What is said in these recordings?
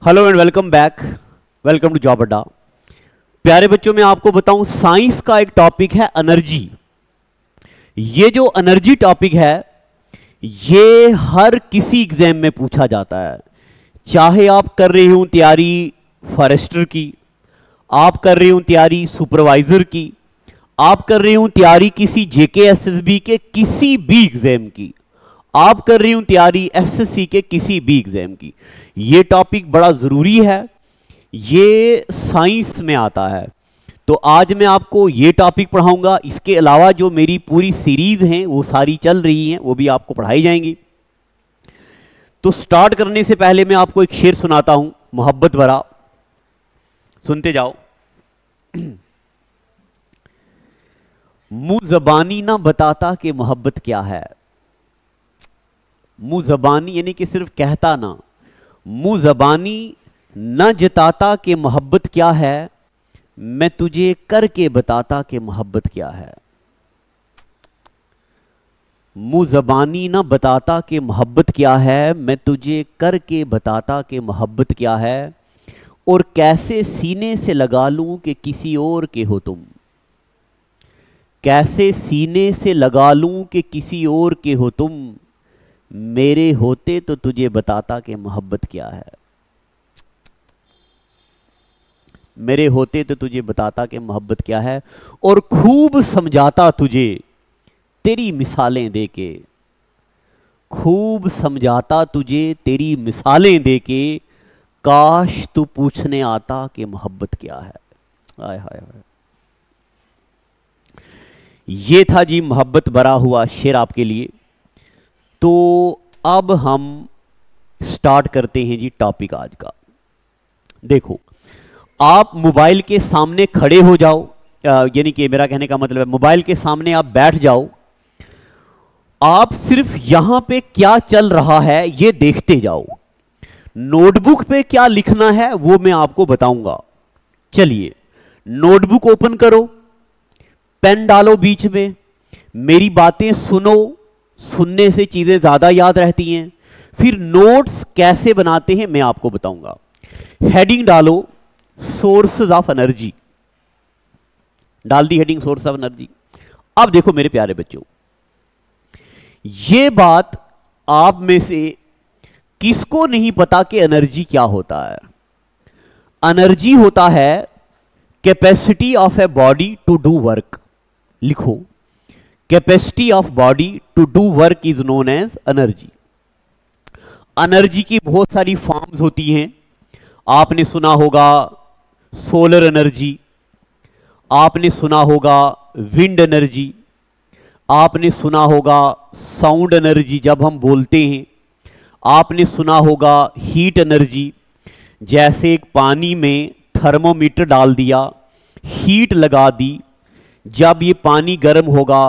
Hello and welcome back. Welcome to job Adda. प्यारे बच्चों, मैं आपको बताऊं, साइंस का एक टॉपिक है एनर्जी। ये जो एनर्जी टॉपिक है ये हर किसी एग्जाम में पूछा जाता है। चाहे आप कर रहे हो तैयारी फॉरेस्टर की, आप कर रहे हो तैयारी सुपरवाइजर की, आप कर रहे हो तैयारी किसी जेकेएसएसबी के किसी भी एग्जाम की, आप कर रही हूं तैयारी एसएससी के किसी भी एग्जाम की, ये टॉपिक बड़ा जरूरी है। ये साइंस में आता है। तो आज मैं आपको ये टॉपिक पढ़ाऊंगा। इसके अलावा जो मेरी पूरी सीरीज हैं वो सारी चल रही हैं, वो भी आपको पढ़ाई जाएंगी। तो स्टार्ट करने से पहले मैं आपको एक शेर सुनाता हूं, मोहब्बत भरा। सुनते जाओ। मुंह जबानी ना बताता कि मोहब्बत क्या है। मुंह जबानी यानी कि सिर्फ कहता ना, मुंह जबानी न जताता कि मोहब्बत क्या है, मैं तुझे करके बताता कि मोहब्बत क्या है। मुंह जबानी न बताता कि मोहब्बत क्या है, मैं तुझे करके बताता कि मोहब्बत क्या है। और कैसे सीने से लगा लूं कि किसी और के हो तुम, कैसे सीने से लगा लूं कि किसी और के हो तुम, मेरे होते तो तुझे बताता कि मोहब्बत क्या है। मेरे होते तो तुझे बताता कि मोहब्बत क्या है। और खूब समझाता तुझे तेरी मिसालें देके, खूब समझाता तुझे तेरी मिसालें देके, काश तू पूछने आता कि मोहब्बत क्या है। हाय हाय हाय। ये था जी मोहब्बत भरा हुआ शेर आपके लिए। तो अब हम स्टार्ट करते हैं जी टॉपिक आज का। देखो, आप मोबाइल के सामने खड़े हो जाओ, यानी कि मेरा कहने का मतलब है मोबाइल के सामने आप बैठ जाओ। आप सिर्फ यहां पे क्या चल रहा है ये देखते जाओ। नोटबुक पे क्या लिखना है वो मैं आपको बताऊंगा। चलिए, नोटबुक ओपन करो, पेन डालो बीच में, मेरी बातें सुनो। सुनने से चीजें ज्यादा याद रहती हैं। फिर नोट्स कैसे बनाते हैं मैं आपको बताऊंगा। हेडिंग डालो, सोर्सेज ऑफ एनर्जी। डाल दी हेडिंग, सोर्स ऑफ एनर्जी। अब देखो मेरे प्यारे बच्चों, ये बात आप में से किसको नहीं पता कि एनर्जी क्या होता है। एनर्जी होता है capacity of a body to do work. लिखो, capacity of body to do work is known as energy. Energy की बहुत सारी फॉर्म्स होती हैं। आपने सुना होगा सोलर एनर्जी, आपने सुना होगा विंड एनर्जी, आपने सुना होगा साउंड एनर्जी जब हम बोलते हैं, आपने सुना होगा हीट एनर्जी। जैसे एक पानी में थर्मोमीटर डाल दिया, हीट लगा दी, जब ये पानी गर्म होगा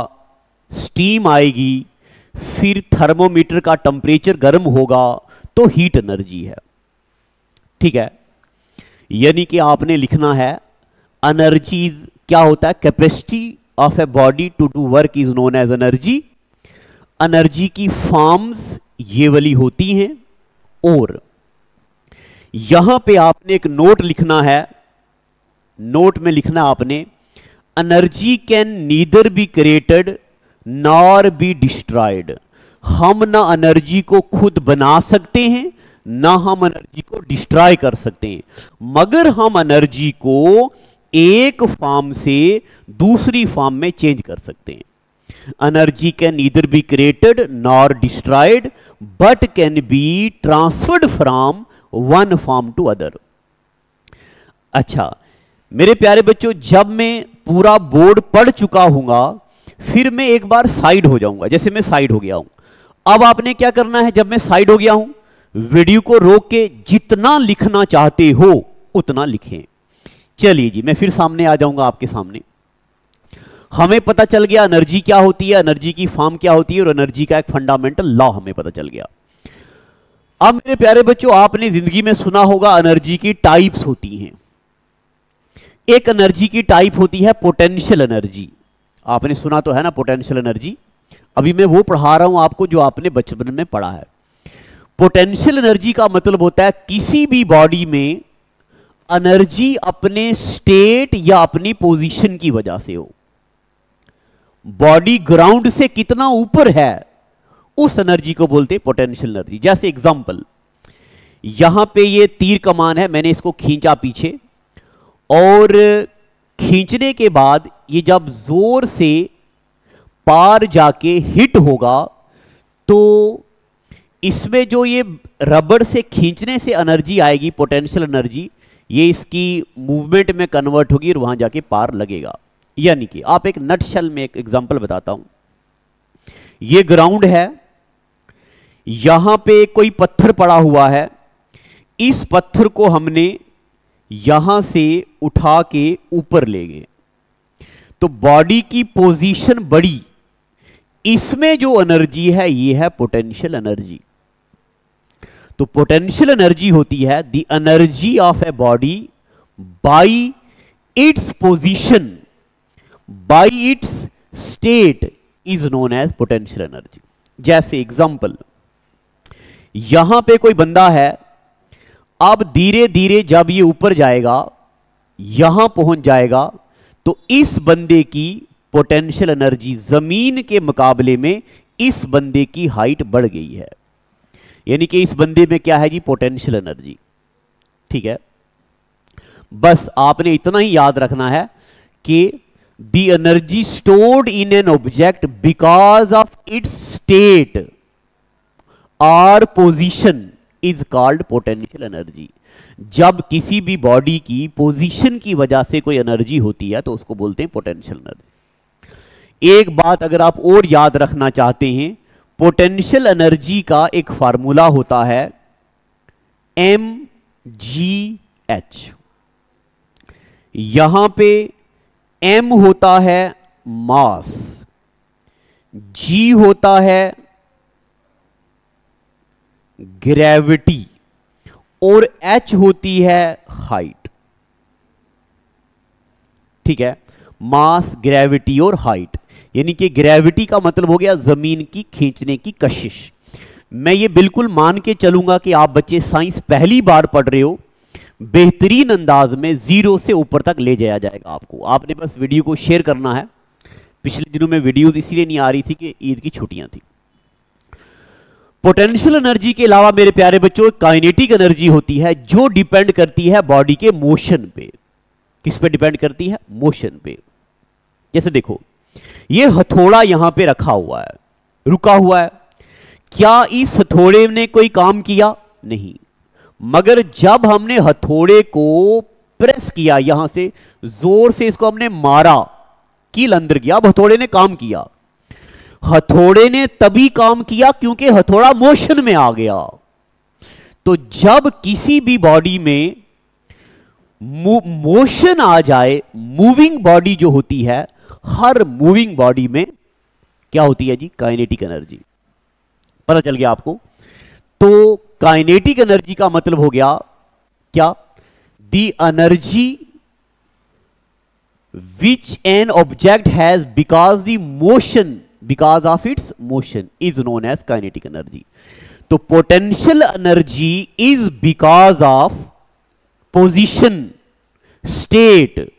स्टीम आएगी, फिर थर्मोमीटर का टेम्परेचर गर्म होगा तो हीट एनर्जी है। ठीक है, यानी कि आपने लिखना है एनर्जी क्या होता है, capacity of a body to do work is known as energy. Energy की फॉर्म्स ये वाली होती हैं। और यहां पे आपने एक नोट लिखना है। नोट में लिखना आपने, energy can neither be created nor be destroyed. हम ना एनर्जी को खुद बना सकते हैं, ना हम एनर्जी को डिस्ट्रॉय कर सकते हैं, मगर हम एनर्जी को एक फॉर्म से दूसरी फॉर्म में चेंज कर सकते हैं। Energy can neither be created nor destroyed but can be transferred from one form to other. अच्छा मेरे प्यारे बच्चों, जब मैं पूरा बोर्ड पढ़ चुका हूंगा फिर मैं एक बार साइड हो जाऊंगा। जैसे मैं साइड हो गया हूं। अब आपने क्या करना है, जब मैं साइड हो गया हूं वीडियो को रोक के जितना लिखना चाहते हो उतना लिखें। चलिए जी, मैं फिर सामने आ जाऊंगा आपके सामने। हमें पता चल गया एनर्जी क्या होती है, एनर्जी की फॉर्म क्या होती है और एनर्जी का एक फंडामेंटल लॉ हमें पता चल गया। अब मेरे प्यारे बच्चों, आपने जिंदगी में सुना होगा एनर्जी की टाइप्स होती हैं। एक एनर्जी की टाइप होती है पोटेंशियल एनर्जी। आपने सुना तो है ना पोटेंशियल एनर्जी। अभी मैं वो पढ़ा रहा हूं आपको जो आपने बचपन में पढ़ा है। पोटेंशियल एनर्जी का मतलब होता है किसी भी बॉडी में एनर्जी अपने स्टेट या अपनी पोजीशन की वजह से हो। बॉडी ग्राउंड से कितना ऊपर है उस एनर्जी को बोलते हैं पोटेंशियल एनर्जी। जैसे एग्जांपल, यहां पे ये तीर कमान है, मैंने इसको खींचा पीछे, और खींचने के बाद ये जब जोर से पार जाके हिट होगा तो इसमें जो ये रबड़ से खींचने से एनर्जी आएगी, पोटेंशियल एनर्जी, ये इसकी मूवमेंट में कन्वर्ट होगी और वहां जाके पार लगेगा। यानी कि आप एक नटशेल में एक एग्जांपल बताता हूं। ये ग्राउंड है, यहां पे कोई पत्थर पड़ा हुआ है, इस पत्थर को हमने यहां से उठा के ऊपर ले गए तो बॉडी की पोजीशन बढ़ी, इसमें जो एनर्जी है ये है पोटेंशियल एनर्जी। तो पोटेंशियल एनर्जी होती है the energy of a body by its position, by its state is known as potential energy. जैसे एग्जांपल, यहां पे कोई बंदा है, अब धीरे धीरे जब ये ऊपर जाएगा, यहां पहुंच जाएगा, तो इस बंदे की पोटेंशियल एनर्जी जमीन के मुकाबले में इस बंदे की हाइट बढ़ गई है। यानी कि इस बंदे में क्या है जी, पोटेंशियल एनर्जी। ठीक है, बस आपने इतना ही याद रखना है कि the energy stored in an object because of its state और position is called potential energy. जब किसी भी बॉडी की पोजीशन की वजह से कोई एनर्जी होती है तो उसको बोलते हैं पोटेंशियल एनर्जी। एक बात अगर आप और याद रखना चाहते हैं, पोटेंशियल एनर्जी का एक फार्मूला होता है mgh। यहां पे m होता है मास, g होता है ग्रेविटी और h होती है हाइट। ठीक है, मास, ग्रेविटी और हाइट। यानी कि ग्रेविटी का मतलब हो गया जमीन की खींचने की कशिश। मैं ये बिल्कुल मान के चलूंगा कि आप बच्चे साइंस पहली बार पढ़ रहे हो, बेहतरीन अंदाज में जीरो से ऊपर तक ले जाया जाएगा आपको। आपने बस वीडियो को शेयर करना है। पिछले दिनों में वीडियोस इसीलिए नहीं आ रही थी कि ईद की छुट्टियां थी। पोटेंशियल एनर्जी के अलावा मेरे प्यारे बच्चों काइनेटिक एनर्जी होती है जो डिपेंड करती है बॉडी के मोशन पे। किस पे डिपेंड करती है? मोशन पे। जैसे देखो, ये हथौड़ा यहां पे रखा हुआ है, रुका हुआ है, क्या इस हथौड़े ने कोई काम किया? नहीं। मगर जब हमने हथौड़े को प्रेस किया, यहां से जोर से इसको हमने मारा, कील अंदर गया, अब हथौड़े ने काम किया। हथौड़े ने तभी काम किया क्योंकि हथौड़ा मोशन में आ गया। तो जब किसी भी बॉडी में मोशन आ जाए, मूविंग बॉडी जो होती है, हर मूविंग बॉडी में क्या होती है जी? Kinetic energy. पता चल गया आपको? तो काइनेटिक एनर्जी का मतलब हो गया क्या? The energy which an object has because the motion, because of its motion is known as kinetic energy. तो potential energy is because of position, state,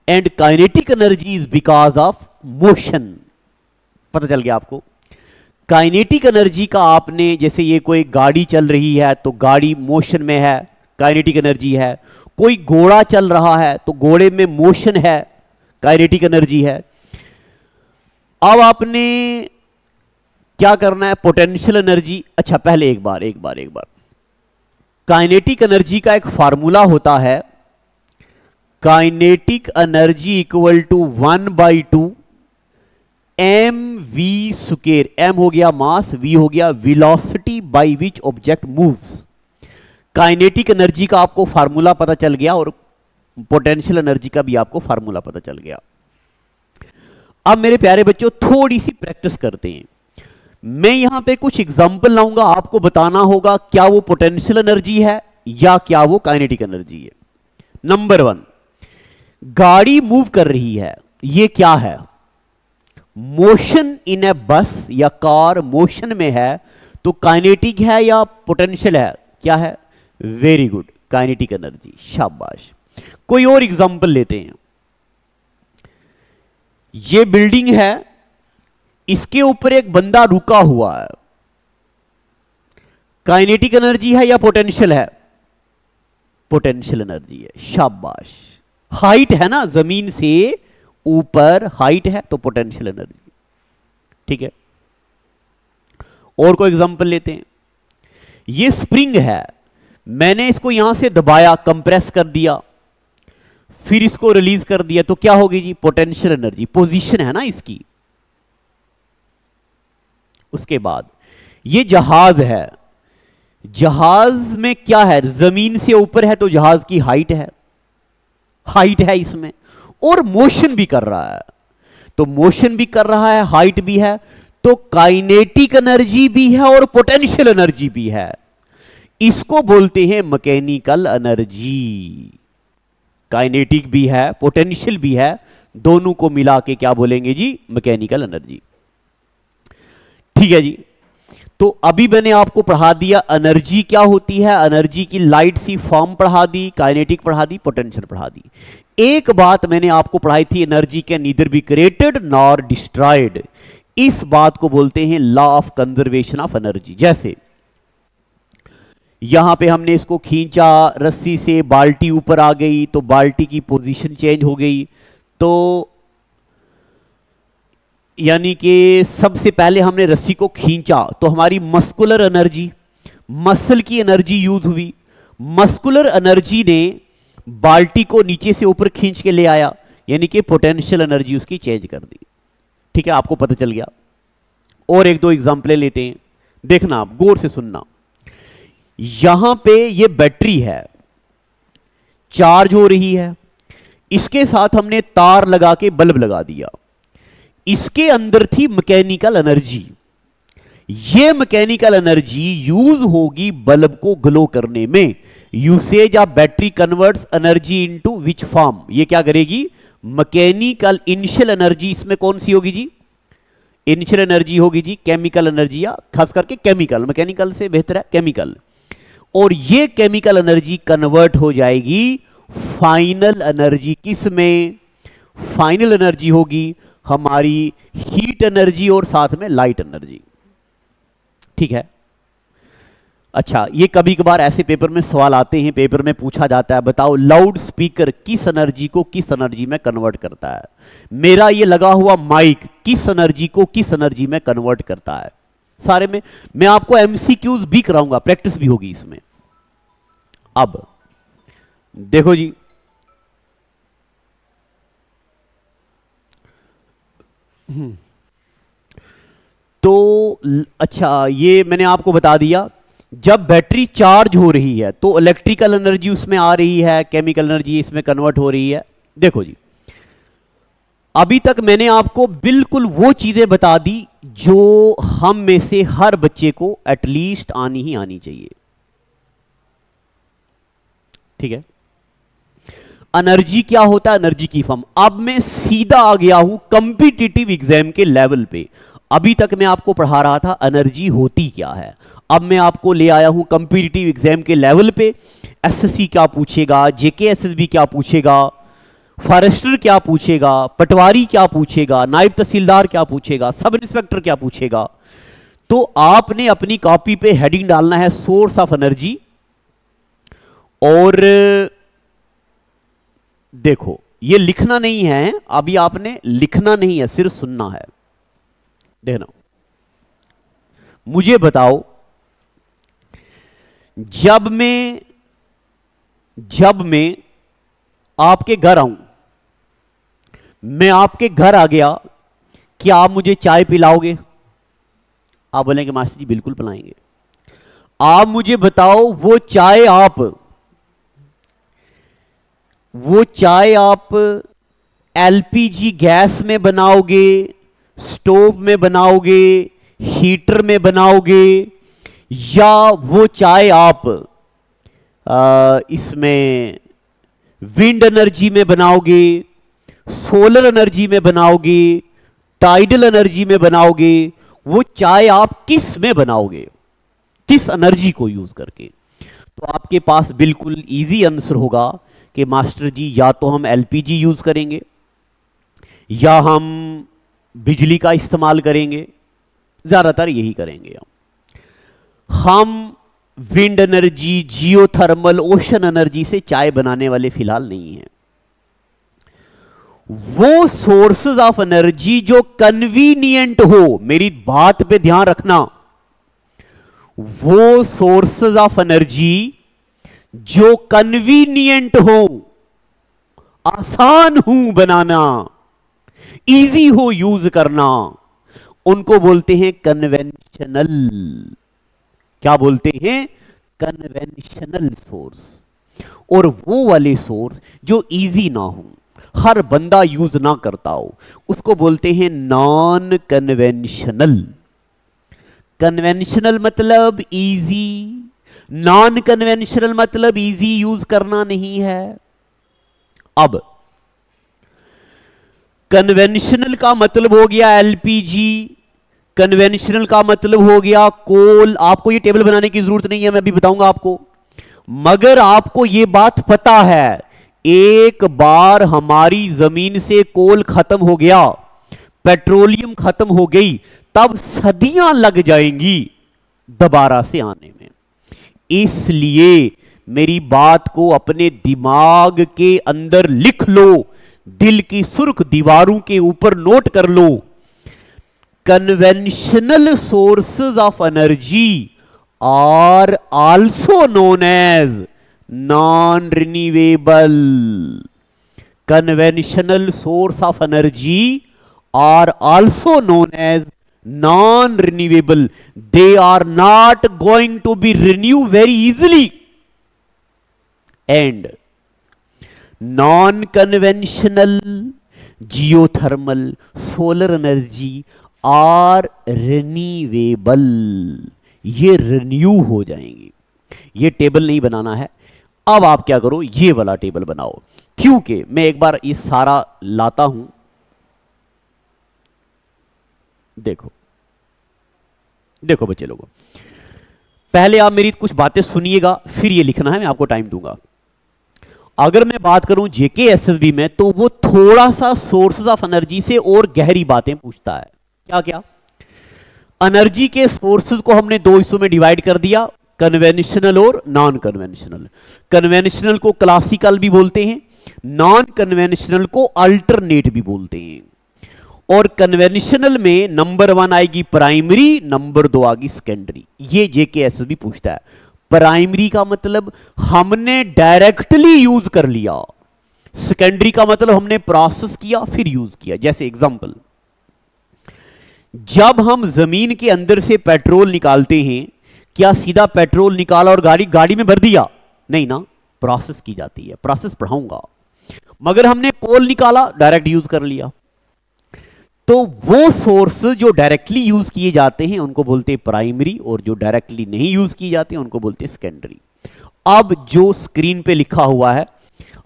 and kinetic energy is because of motion. पता चल गया आपको? Kinetic energy का आपने, जैसे ये कोई गाड़ी चल रही है तो गाड़ी मोशन में है, काइनेटिक एनर्जी है। कोई घोड़ा चल रहा है तो घोड़े में मोशन है, काइनेटिक एनर्जी है। अब आपने क्या करना है? Potential energy. अच्छा, पहले एक बार काइनेटिक एनर्जी का एक फार्मूला होता है, kinetic energy equal to 1/2 mv square. m हो गया मास, v हो गया velocity by which object moves. Kinetic energy का आपको फार्मूला पता चल गया और पोटेंशियल एनर्जी का भी आपको फार्मूला पता चल गया। अब मेरे प्यारे बच्चों थोड़ी सी प्रैक्टिस करते हैं। मैं यहां पे कुछ एग्जांपल लाऊंगा, आपको बताना होगा क्या वो पोटेंशियल एनर्जी है या क्या वो काइनेटिक एनर्जी है। नंबर 1, गाड़ी मूव कर रही है, ये क्या है? मोशन इन ए बस या कार मोशन में है तो काइनेटिक है या पोटेंशियल है? क्या है? वेरी गुड, काइनेटिक एनर्जी, शाबाश। कोई और एग्जांपल लेते हैं। ये बिल्डिंग है, इसके ऊपर एक बंदा रुका हुआ है, काइनेटिक एनर्जी है या पोटेंशियल है? पोटेंशियल एनर्जी है, शाबाश। हाइट है ना, जमीन से ऊपर हाइट है तो पोटेंशियल एनर्जी, ठीक है। और कोई एग्जांपल लेते हैं। ये स्प्रिंग है, मैंने इसको यहां से दबाया, कंप्रेस कर दिया, फिर इसको रिलीज कर दिया, तो क्या होगी जी? पोटेंशियल एनर्जी, पोजीशन है ना इसकी। उसके बाद ये जहाज है, जहाज में क्या है? जमीन से ऊपर है तो जहाज की हाइट है, हाइट है इसमें, और मोशन भी कर रहा है, तो मोशन भी कर रहा है, हाइट भी है, तो काइनेटिक एनर्जी भी है और पोटेंशियल एनर्जी भी है। इसको बोलते हैं मैकेनिकल एनर्जी। काइनेटिक भी है, पोटेंशियल भी है, दोनों को मिला के क्या बोलेंगे जी? Mechanical energy. ठीक है जी। तो अभी मैंने आपको पढ़ा दिया एनर्जी क्या होती है, एनर्जी की लाइट सी फॉर्म पढ़ा दी, काइनेटिक पढ़ा दी, पोटेंशियल पढ़ा दी। एक बात मैंने आपको पढ़ाई थी, energy can neither be created nor destroyed. इस बात को बोलते हैं law of conservation of energy. जैसे यहां पे हमने इसको खींचा रस्सी से, बाल्टी ऊपर आ गई तो बाल्टी की पोजीशन चेंज हो गई, तो यानी कि सबसे पहले हमने रस्सी को खींचा तो हमारी मस्कुलर एनर्जी, मसल की एनर्जी यूज हुई। मस्कुलर एनर्जी ने बाल्टी को नीचे से ऊपर खींच के ले आया, यानी कि पोटेंशियल एनर्जी उसकी चेंज कर दी। ठीक है, आपको पता चल गया। और एक दो एग्जांपलें लेते हैं, देखना आप गौर से सुनना। यहां पे ये बैटरी है, चार्ज हो रही है, इसके साथ हमने तार लगा के बल्ब लगा दिया, इसके अंदर थी मैकेनिकल एनर्जी। ये मैकेनिकल एनर्जी यूज होगी बल्ब को ग्लो करने में। Usage of battery converts energy into which form? ये क्या करेगी? मैकेनिकल इनिशियल एनर्जी इसमें कौन सी होगी जी? इनिशियल एनर्जी होगी जी केमिकल एनर्जी, या खास करके केमिकल, मैकेनिकल से बेहतर है केमिकल। और ये केमिकल एनर्जी कन्वर्ट हो जाएगी फाइनल एनर्जी। किस में? फाइनल एनर्जी होगी हमारी हीट एनर्जी और साथ में लाइट एनर्जी। ठीक है। अच्छा, ये कभी कभार ऐसे पेपर में सवाल आते हैं, पेपर में पूछा जाता है बताओ लाउड स्पीकर किस एनर्जी को किस एनर्जी में कन्वर्ट करता है। मेरा ये लगा हुआ माइक किस एनर्जी को किस एनर्जी में कन्वर्ट करता है। सारे में मैं आपको एमसीक्यूज भी कराऊंगा, प्रैक्टिस भी होगी इसमें। अब देखो जी, तो अच्छा ये मैंने आपको बता दिया, जब बैटरी चार्ज हो रही है तो इलेक्ट्रिकल एनर्जी उसमें आ रही है, केमिकल एनर्जी इसमें कन्वर्ट हो रही है। देखो जी, अभी तक मैंने आपको बिल्कुल वो चीजें बता दी जो हम में से हर बच्चे को एटलीस्ट आनी ही आनी चाहिए। ठीक है। एनर्जी क्या होता है, एनर्जी की फॉर्म। अब मैं सीधा आ गया हूं कॉम्पिटिटिव एग्जाम के लेवल पे। अभी तक मैं आपको पढ़ा रहा था एनर्जी होती क्या है, अब मैं आपको ले आया हूं कॉम्पिटिटिव एग्जाम के लेवल पे। एसएससी क्या पूछेगा, जेकेएसएसबी क्या पूछेगा, फॉरेस्टर क्या पूछेगा, पटवारी क्या पूछेगा, नायब तहसीलदार क्या पूछेगा, सब इंस्पेक्टर क्या पूछेगा। तो आपने अपनी कॉपी पे हेडिंग डालना है सोर्स ऑफ एनर्जी। और देखो ये लिखना नहीं है, अभी आपने लिखना नहीं है, सिर्फ सुनना है। देखना, मुझे बताओ जब मैं आपके घर आऊं, मैं आपके घर आ गया, क्या आप मुझे चाय पिलाओगे? आप बोलेंगे मास्टर जी बिल्कुल पिलाएंगे। आप मुझे बताओ वो चाय आप एलपीजी गैस में बनाओगे, स्टोव में बनाओगे, हीटर में बनाओगे, या वो चाय आप इसमें विंड एनर्जी में बनाओगे, सोलर एनर्जी में बनाओगे, टाइडल एनर्जी में बनाओगे? वो चाय आप किस में बनाओगे? किस एनर्जी को यूज करके? तो आपके पास बिल्कुल इजी आंसर होगा कि मास्टर जी या तो हम एलपीजी यूज करेंगे या हम बिजली का इस्तेमाल करेंगे, ज्यादातर यही करेंगे हम wind energy, geothermal, ocean energy से चाय बनाने वाले फिलहाल नहीं हैं। वो सोर्सेज ऑफ एनर्जी जो कन्वीनियंट हो, मेरी बात पे ध्यान रखना, वो सोर्सेज ऑफ एनर्जी जो कन्वीनियंट हो, आसान हो बनाना, इजी हो यूज करना, उनको बोलते हैं कन्वेंशनल। क्या बोलते हैं? Conventional source. और वो वाले सोर्स जो इजी ना हो, हर बंदा यूज ना करता हो, उसको बोलते हैं नॉन कन्वेंशनल। कन्वेंशनल मतलब इजी, नॉन कन्वेंशनल मतलब इजी यूज करना नहीं है। अब कन्वेंशनल का मतलब हो गया एलपीजी, कन्वेंशनल का मतलब हो गया कोल। आपको ये टेबल बनाने की जरूरत नहीं है, मैं अभी बताऊंगा आपको। मगर आपको ये बात पता है, एक बार हमारी जमीन से कोल खत्म हो गया, पेट्रोलियम खत्म हो गई, तब सदियां लग जाएंगी दोबारा से आने में। इसलिए मेरी बात को अपने दिमाग के अंदर लिख लो, दिल की सुर्ख दीवारों के ऊपर नोट कर लो। Conventional sources of energy are also known as non renewable. Conventional source of energy are also known as non renewable. They are not going to be renew very easily and non conventional, geothermal, solar energy are renewable. ये renew हो जाएंगी। ये table नहीं बनाना है। अब आप क्या करो, ये वाला टेबल बनाओ, क्योंकि मैं एक बार ये सारा लाता हूं। देखो देखो बच्चे लोगों, पहले आप मेरी कुछ बातें सुनिएगा, फिर ये लिखना है, मैं आपको टाइम दूंगा। अगर मैं बात करूं जेकेएसएसबी में, तो वो थोड़ा सा सोर्सेज ऑफ एनर्जी से और गहरी बातें पूछता है। क्या क्या? एनर्जी के सोर्सेज को हमने दो हिस्सों में डिवाइड कर दिया, कन्वेंशनल और नॉन कन्वेंशनल। कन्वेंशनल को क्लासिकल भी बोलते हैं, नॉन कन्वेंशनल को अल्टरनेट भी बोलते हैं। और कन्वेंशनल में नंबर 1 आएगी प्राइमरी, नंबर 2 आएगी सेकेंडरी। ये जेकेएसएसबी पूछता है। प्राइमरी का मतलब हमने डायरेक्टली यूज कर लिया, सेकेंडरी का मतलब हमने प्रोसेस किया फिर यूज किया। जैसे एग्जांपल, जब हम जमीन के अंदर से पेट्रोल निकालते हैं, क्या सीधा पेट्रोल निकाला और गाड़ी में भर दिया? नहीं ना, प्रोसेस की जाती है। प्रोसेस पढ़ाऊंगा। मगर हमने कोल निकाला, डायरेक्ट यूज कर लिया। तो वो सोर्स जो डायरेक्टली यूज किए जाते हैं उनको बोलते हैं प्राइमरी, और जो डायरेक्टली नहीं यूज किए जाते हैं उनको बोलते हैं सेकेंडरी। अब जो स्क्रीन पे लिखा हुआ है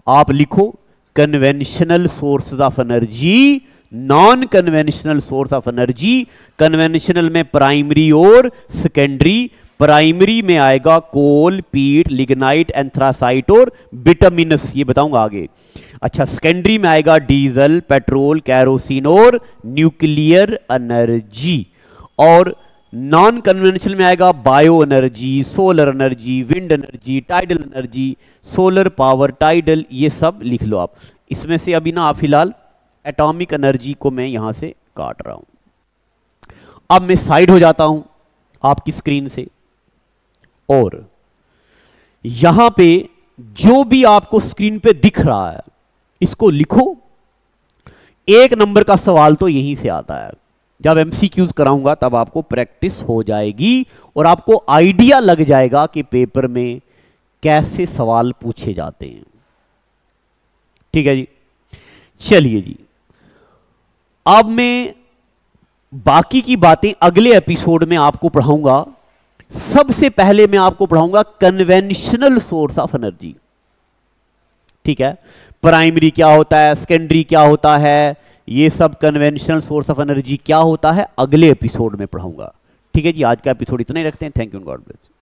आप लिखो, conventional source of energy, non conventional source of energy. Conventional में प्राइमरी और सेकेंडरी। प्राइमरी में आएगा कोल, पीट, लिग्नाइट, एंथ्रासाइट और बिटमिनस, ये बताऊंगा आगे। अच्छा, सेकेंडरी में आएगा डीजल, पेट्रोल, कैरोसिन और न्यूक्लियर एनर्जी। और नॉन कन्वेंशनल में आएगा bio energy, solar energy, wind energy, tidal energy, solar power, tidal, ये सब लिख लो आप। इसमें से अभी ना आप फिलहाल एटॉमिक एनर्जी को मैं यहां से काट रहा हूं। अब मैं साइड हो जाता हूं आपकी स्क्रीन से, और यहां पे जो भी आपको स्क्रीन पे दिख रहा है इसको लिखो। 1 नंबर का सवाल तो यहीं से आता है। जब एमसीक्यूज कराऊंगा तब आपको प्रैक्टिस हो जाएगी और आपको आइडिया लग जाएगा कि पेपर में कैसे सवाल पूछे जाते हैं। ठीक है जी, चलिए जी, अब मैं बाकी की बातें अगले एपिसोड में आपको पढ़ाऊंगा। सबसे पहले मैं आपको पढ़ाऊंगा कन्वेंशनल सोर्स ऑफ एनर्जी। ठीक है, प्राइमरी क्या होता है, सेकेंडरी क्या होता है, ये सब कन्वेंशनल सोर्स ऑफ एनर्जी क्या होता है, अगले एपिसोड में पढ़ाऊंगा। ठीक है जी, आज का एपिसोड इतना ही रखते हैं। Thank you, God bless.